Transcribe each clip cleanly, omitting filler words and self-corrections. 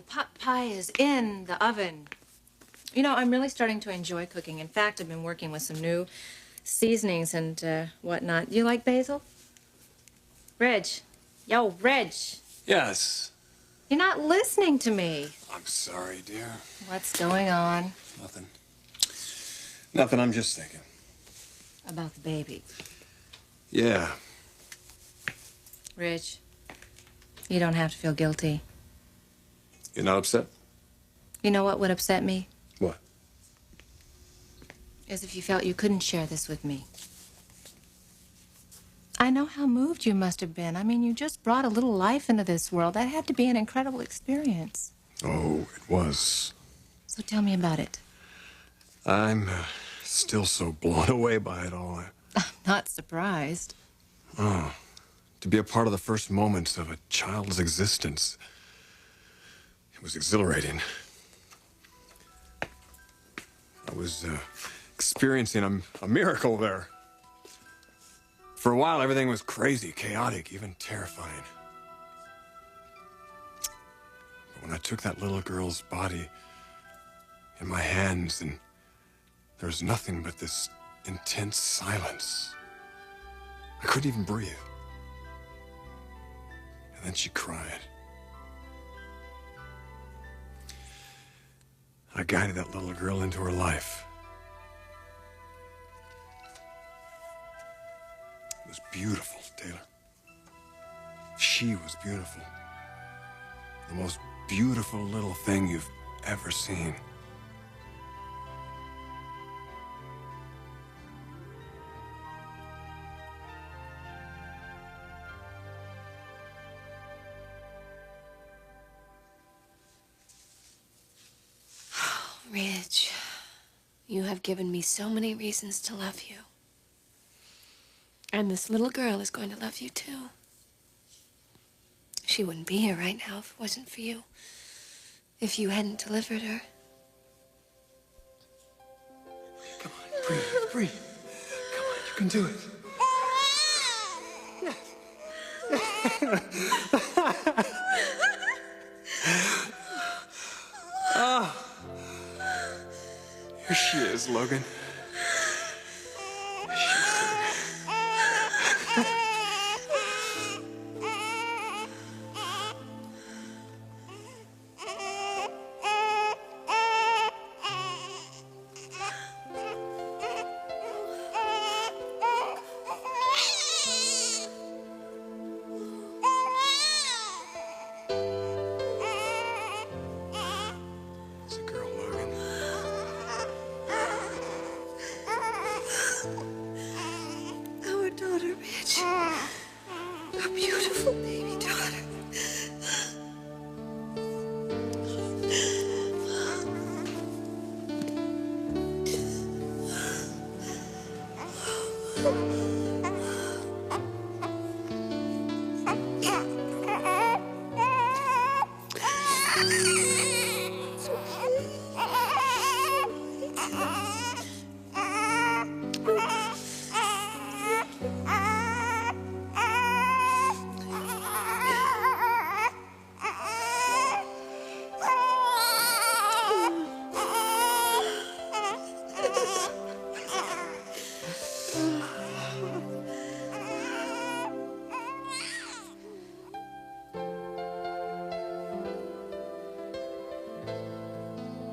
the pot pie is in the oven. You know, I'm really starting to enjoy cooking. In fact, I've been working with some new seasonings and whatnot. You like basil? Reg. Yo, Reg. Yes. You're not listening to me. I'm sorry, dear. What's going on? Nothing. Nothing, I'm just thinking. About the baby. Yeah. Reg, you don't have to feel guilty. You're not upset? You know what would upset me? What? Is if you felt you couldn't share this with me. I know how moved you must have been. I mean, you just brought a little life into this world. That had to be an incredible experience. Oh, it was. So tell me about it. I'm still so blown away by it all. I'm not surprised. Oh, to be a part of the first moments of a child's existence. It was exhilarating. I was experiencing a miracle there. For a while, everything was crazy, chaotic, even terrifying. But when I took that little girl's body in my hands, and there was nothing but this intense silence. I couldn't even breathe. And then she cried. I guided that little girl into her life. It was beautiful, Taylor. She was beautiful. The most beautiful little thing you've ever seen. Ridge, you have given me so many reasons to love you. And this little girl is going to love you, too. She wouldn't be here right now if it wasn't for you. If you hadn't delivered her. Come on, breathe, breathe. Come on, you can do it. Oh. Here she is, Logan.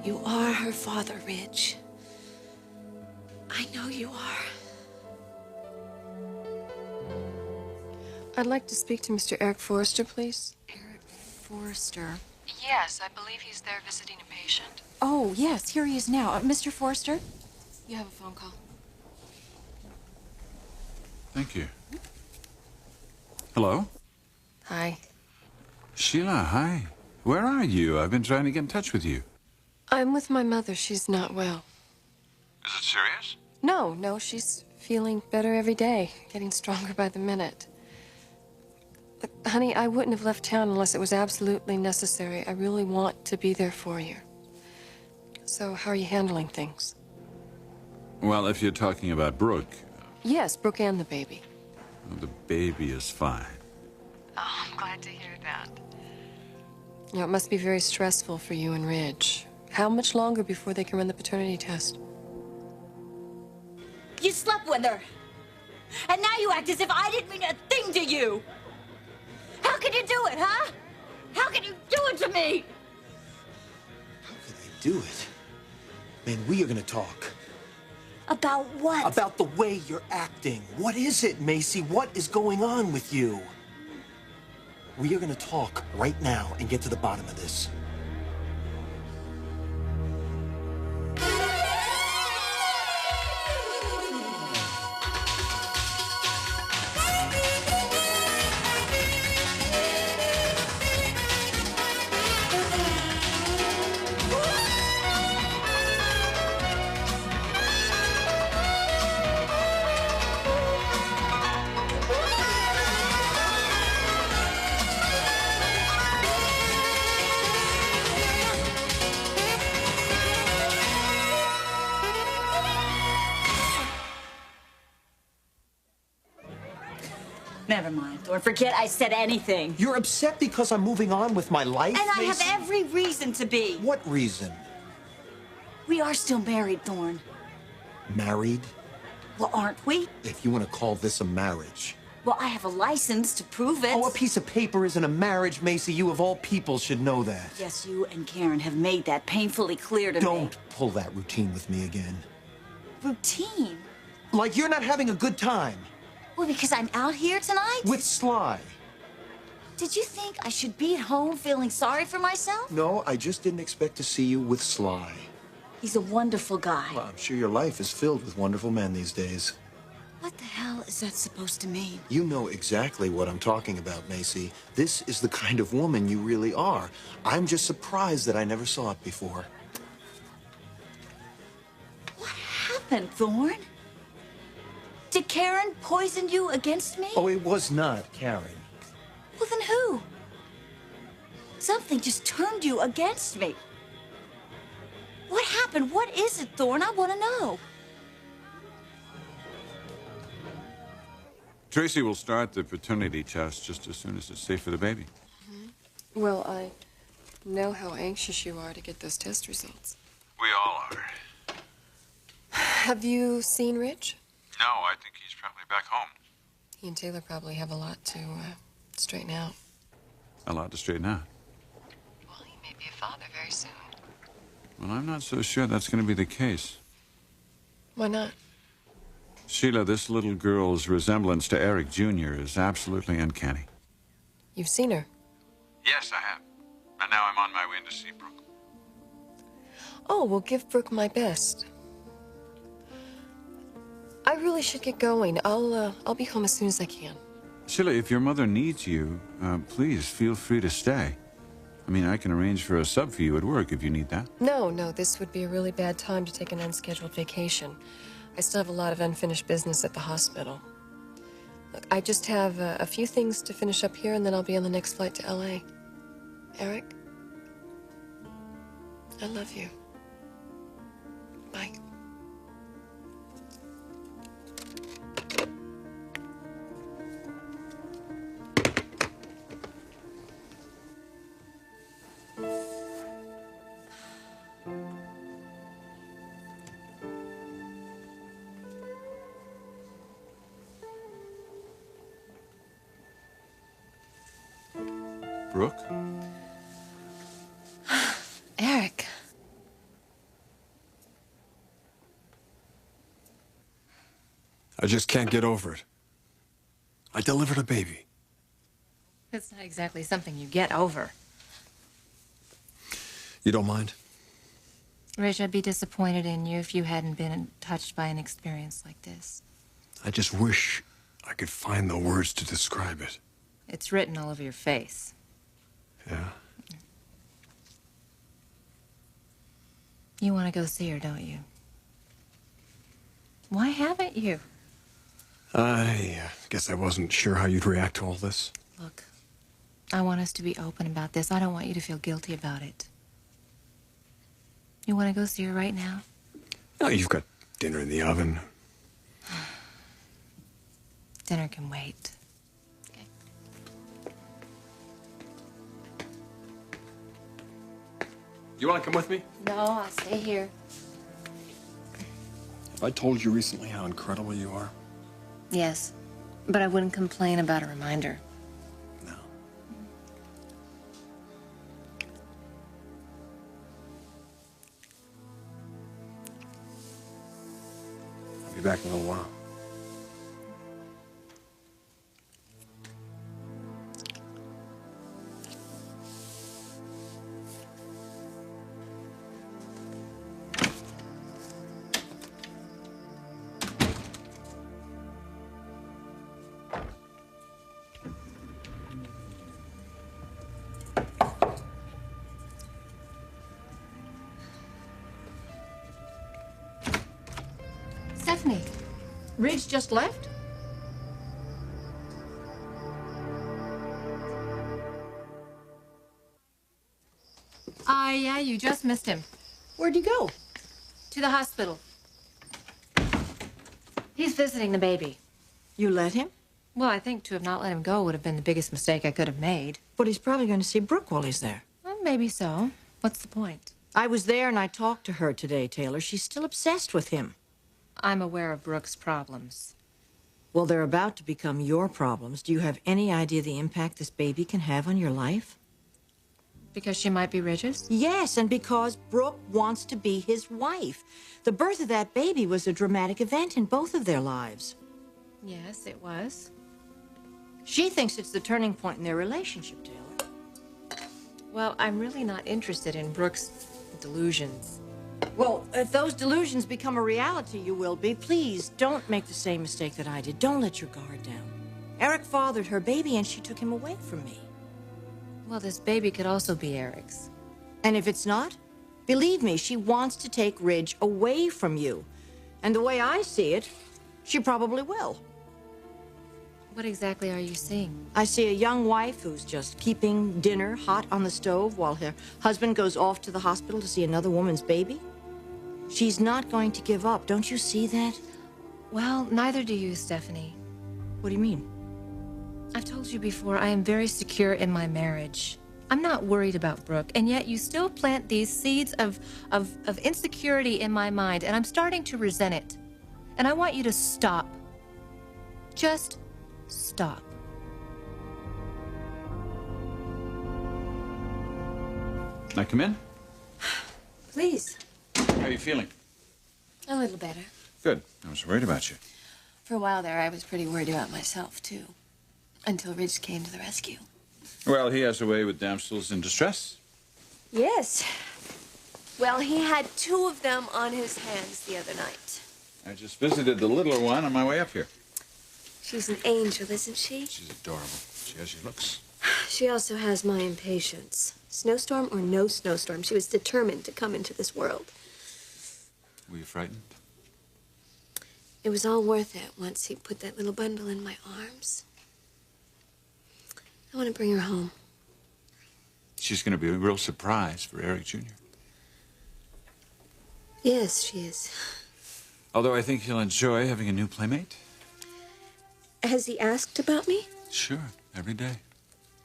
You are her father, Ridge. I know you are. I'd like to speak to Mr. Eric Forrester, please. Eric Forrester. Yes, I believe he's there visiting a patient. Oh, yes, here he is now. Mr. Forrester, you have a phone call. Thank you. Hello? Hi. Sheila, hi. Where are you? I've been trying to get in touch with you. I'm with my mother. She's not well. Is it serious? No, she's feeling better every day, getting stronger by the minute. Look, honey, I wouldn't have left town unless it was absolutely necessary. I really want to be there for you. So, how are you handling things? Well, if you're talking about Brooke... Yes, Brooke and the baby. The baby is fine. Oh, I'm glad to hear that. You know, it must be very stressful for you and Ridge. How much longer before they can run the paternity test? You slept with her. And now you act as if I didn't mean a thing to you. How can you do it, huh? How can you do it to me? How could they do it? Man, we are gonna talk. About what? About the way you're acting. What is it, Macy? What is going on with you? We are gonna talk right now and get to the bottom of this. Never mind, Thorne. Forget I said anything. You're upset because I'm moving on with my life, And I have Macy? every reason to be. What reason? We are still married, Thorne. Married? Well, aren't we? If you want to call this a marriage. Well, I have a license to prove it. Oh, a piece of paper isn't a marriage, Macy. You of all people should know that. Yes, you and Karen have made that painfully clear to me. Don't pull that routine with me again. Routine? Like you're not having a good time. Well, because I'm out here tonight? With Sly. Did you think I should be at home feeling sorry for myself? No, I just didn't expect to see you with Sly. He's a wonderful guy. Well, I'm sure your life is filled with wonderful men these days. What the hell is that supposed to mean? You know exactly what I'm talking about, Macy. This is the kind of woman you really are. I'm just surprised that I never saw it before. What happened, Thorne? Did Karen poison you against me? Oh, it was not Karen. Well, then who? Something just turned you against me. What happened? What is it, Thorne? I want to know. Tracy will start the paternity test just as soon as it's safe for the baby. Well, I know how anxious you are to get those test results. We all are. Have you seen Ridge? No, I think he's probably back home. He and Taylor probably have a lot to straighten out. A lot to straighten out. Well, he may be a father very soon. Well, I'm not so sure that's going to be the case. Why not? Sheila, this little girl's resemblance to Eric Jr. is absolutely uncanny. You've seen her? Yes, I have. And now I'm on my way in to see Brooke. Oh, well, give Brooke my best. I really should get going. I'll be home as soon as I can. Sheila, if your mother needs you, please feel free to stay. I mean, I can arrange for a sub for you at work if you need that. No, this would be a really bad time to take an unscheduled vacation. I still have a lot of unfinished business at the hospital. Look, I just have a few things to finish up here, and then I'll be on the next flight to LA. Eric, I love you. Bye. Brooke? Eric. I just can't get over it. I delivered a baby. It's not exactly something you get over. You don't mind? Rich, I'd be disappointed in you if you hadn't been touched by an experience like this. I just wish I could find the words to describe it. It's written all over your face. Yeah? You want to go see her, don't you? Why haven't you? I guess I wasn't sure how you'd react to all this. Look, I want us to be open about this. I don't want you to feel guilty about it. You want to go see her right now? No, you've got dinner in the oven. Dinner can wait. Okay. You want to come with me? No, I'll stay here. Have I told you recently how incredible you are? Yes, but I wouldn't complain about a reminder. No. I'll be back in a little while. Stephanie, Ridge just left? Yeah, you just missed him. Where'd he go? To the hospital. He's visiting the baby. You let him? Well, I think to have not let him go would have been the biggest mistake I could have made. But he's probably going to see Brooke while he's there. Well, maybe so. What's the point? I was there and I talked to her today, Taylor. She's still obsessed with him. I'm aware of Brooke's problems. Well, they're about to become your problems. Do you have any idea the impact this baby can have on your life? Because she might be Ridge's? Yes, and because Brooke wants to be his wife. The birth of that baby was a dramatic event in both of their lives. Yes, it was. She thinks it's the turning point in their relationship, Taylor. Well, I'm really not interested in Brooke's delusions. Well, if those delusions become a reality, you will be. Please, don't make the same mistake that I did. Don't let your guard down. Eric fathered her baby and she took him away from me. Well, this baby could also be Eric's. And if it's not, believe me, she wants to take Ridge away from you. And the way I see it, she probably will. What exactly are you seeing? I see a young wife who's just keeping dinner hot on the stove while her husband goes off to the hospital to see another woman's baby. She's not going to give up. Don't you see that? Well, neither do you, Stephanie. What do you mean? I've told you before, I am very secure in my marriage. I'm not worried about Brooke, and yet you still plant these seeds of insecurity in my mind, and I'm starting to resent it. And I want you to stop. Just stop. Can I come in? Please. How are you feeling? A little better. Good. I was worried about you. For a while there, I was pretty worried about myself, too. Until Ridge came to the rescue. Well, he has a way with damsels in distress. Yes. Well, he had 2 of them on his hands the other night. I just visited the littler one on my way up here. She's an angel, isn't she? She's adorable. She has your looks. She also has my impatience. Snowstorm or no snowstorm, she was determined to come into this world. Were you frightened? It was all worth it once he put that little bundle in my arms. I want to bring her home. She's going to be a real surprise for Eric Jr. Yes, she is. Although I think he'll enjoy having a new playmate. Has he asked about me? Sure, every day.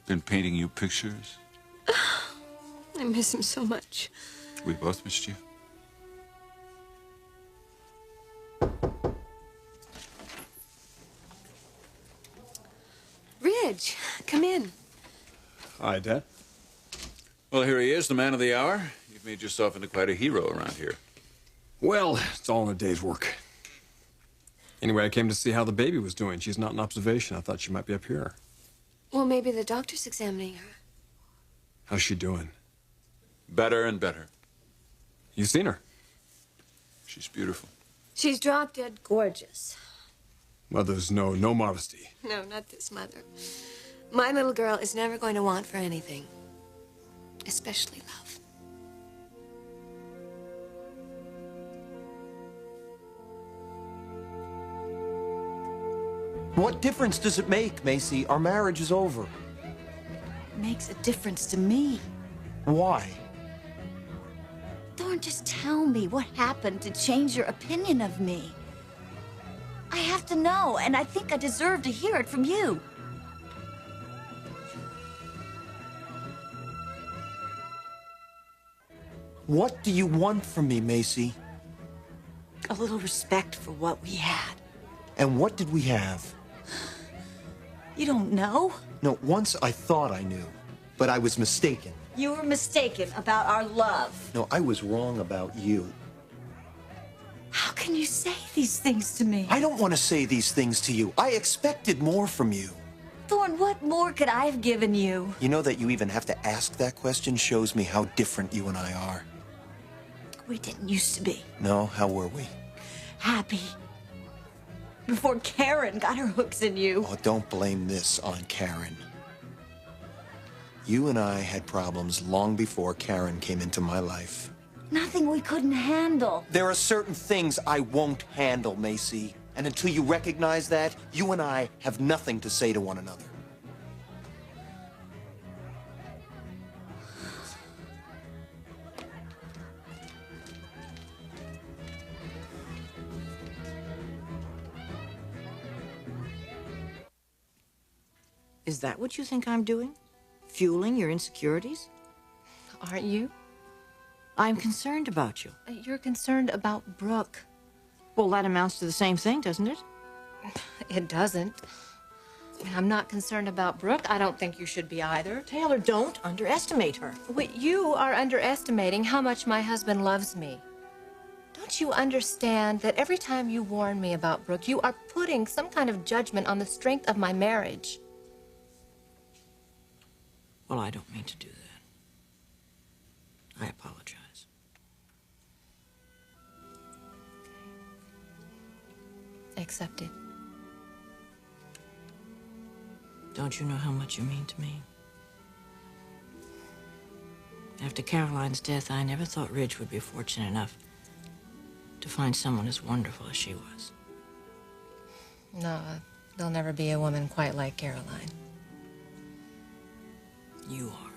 Been painting you pictures. I miss him so much. We both missed you. Ridge, come in. Hi, Dad. Well, here he is, the man of the hour. You've made yourself into quite a hero around here. Well, it's all in a day's work. Anyway, I came to see how the baby was doing. She's not in observation. I thought she might be up here. Well, maybe the doctor's examining her. How's she doing? Better and better. You seen her? She's beautiful. She's drop dead gorgeous. Mother's no modesty. No, not this mother. My little girl is never going to want for anything, especially love. What difference does it make, Macy? Our marriage is over. Makes a difference to me. Why? Thorne, just tell me what happened to change your opinion of me. I have to know, and I think I deserve to hear it from you. What do you want from me, Macy? A little respect for what we had. And what did we have? You don't know? No, once I thought I knew, but I was mistaken. You were mistaken about our love. No, I was wrong about you. How can you say these things to me? I don't want to say these things to you. I expected more from you. Thorne, what more could I have given you? You know that you even have to ask that question shows me how different you and I are. We didn't used to be. No, how were we? Happy. Before Karen got her hooks in you. Oh, don't blame this on Karen. You and I had problems long before Karen came into my life. Nothing we couldn't handle. There are certain things I won't handle, Macy. And until you recognize that, you and I have nothing to say to one another. Is that what you think I'm doing? Fueling your insecurities? Aren't you? I'm concerned about you. You're concerned about Brooke. Well, that amounts to the same thing, doesn't it? It doesn't. I'm not concerned about Brooke. I don't think you should be either. Taylor, don't underestimate her. Wait, you are underestimating how much my husband loves me. Don't you understand that every time you warn me about Brooke, you are putting some kind of judgment on the strength of my marriage? Well, I don't mean to do that. I apologize. Accepted. Don't you know how much you mean to me? After Caroline's death, I never thought Ridge would be fortunate enough to find someone as wonderful as she was. No, there'll never be a woman quite like Caroline. You are.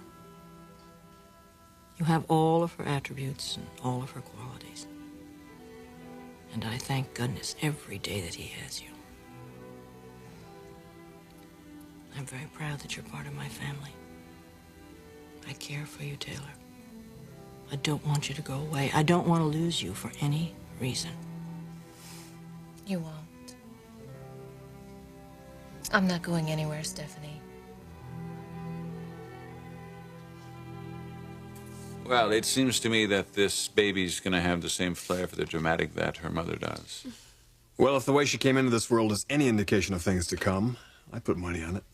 You have all of her attributes and all of her qualities. And I thank goodness every day that he has you. I'm very proud that you're part of my family. I care for you, Taylor. I don't want you to go away. I don't want to lose you for any reason. You won't. I'm not going anywhere, Stephanie. Well, it seems to me that this baby's going to have the same flair for the dramatic that her mother does. Well, if the way she came into this world is any indication of things to come, I put money on it.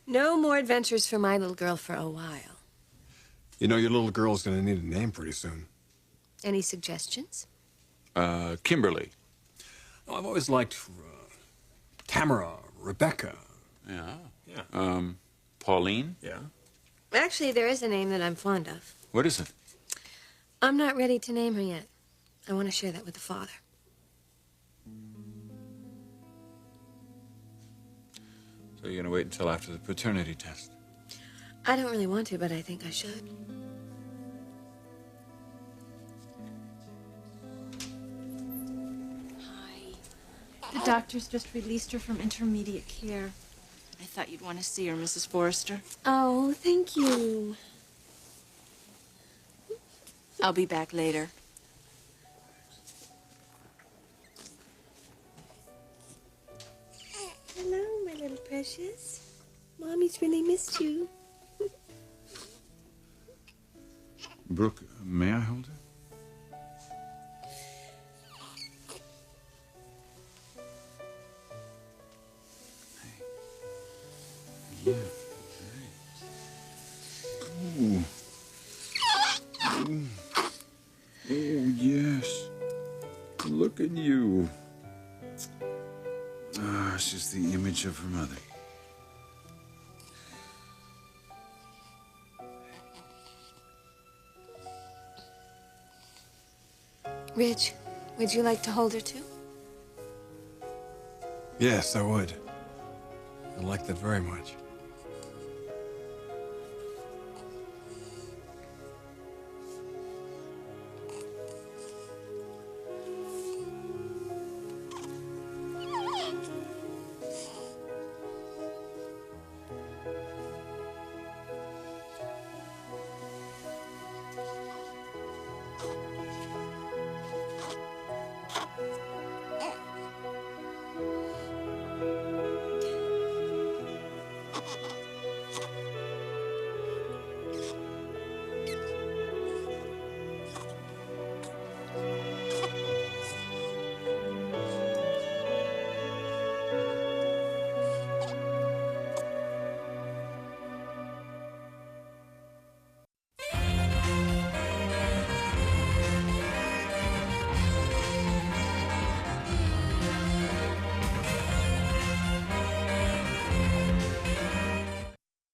No more adventures for my little girl for a while. You know, your little girl's going to need a name pretty soon. Any suggestions? Kimberly. Oh, I've always liked Tamara, Rebecca. Yeah. Yeah. Pauline? Yeah. Actually, there is a name that I'm fond of. What is it? I'm not ready to name her yet. I want to share that with the father. So you're going to wait until after the paternity test? I don't really want to, but I think I should. The doctors just released her from intermediate care. I thought you'd want to see her, Mrs. Forrester. Oh, thank you. I'll be back later. Hello, my little precious. Mommy's really missed you. Brooke, may I hold her? Yeah. Ooh. Ooh. Oh, yes. Look at you. Ah, she's the image of her mother. Ridge, would you like to hold her too? Yes, I would. I like that very much.